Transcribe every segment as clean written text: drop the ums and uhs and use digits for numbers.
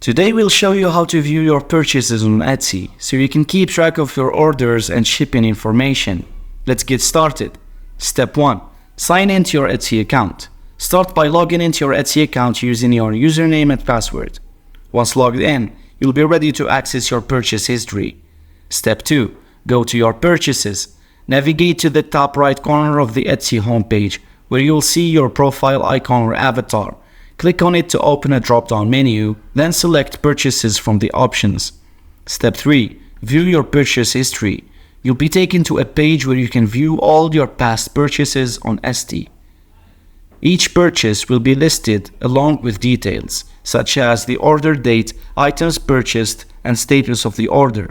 Today we'll show you how to view your purchases on Etsy so you can keep track of your orders and shipping information. Let's get started. Step 1. Sign into your Etsy account. Start by logging into your Etsy account using your username and password. Once logged in, you'll be ready to access your purchase history. Step 2. Go to your purchases. Navigate to the top right corner of the Etsy homepage where you'll see your profile icon or avatar. Click on it to open a drop-down menu, then select Purchases from the options. Step 3. View your purchase history. You'll be taken to a page where you can view all your past purchases on Etsy. Each purchase will be listed along with details, such as the order date, items purchased, and status of the order.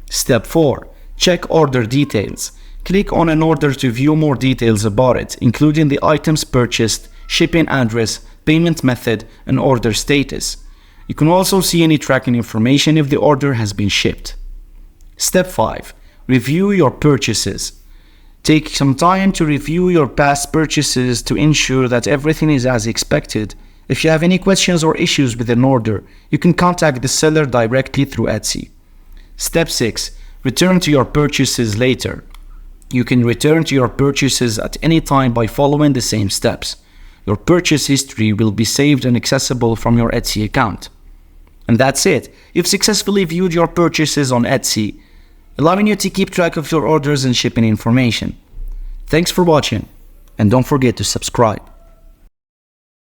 Step 4. Check order details. Click on an order to view more details about it, including the items purchased, shipping address, payment method, and order status. You can also see any tracking information if the order has been shipped. Step 5. Review your purchases. Take some time to review your past purchases to ensure that everything is as expected. If you have any questions or issues with an order, you can contact the seller directly through Etsy. Step 6. Return to your purchases later. You can return to your purchases at any time by following the same steps. Your purchase history will be saved and accessible from your Etsy account. And that's it. You've successfully viewed your purchases on Etsy, allowing you to keep track of your orders and shipping information. Thanks for watching, and don't forget to subscribe.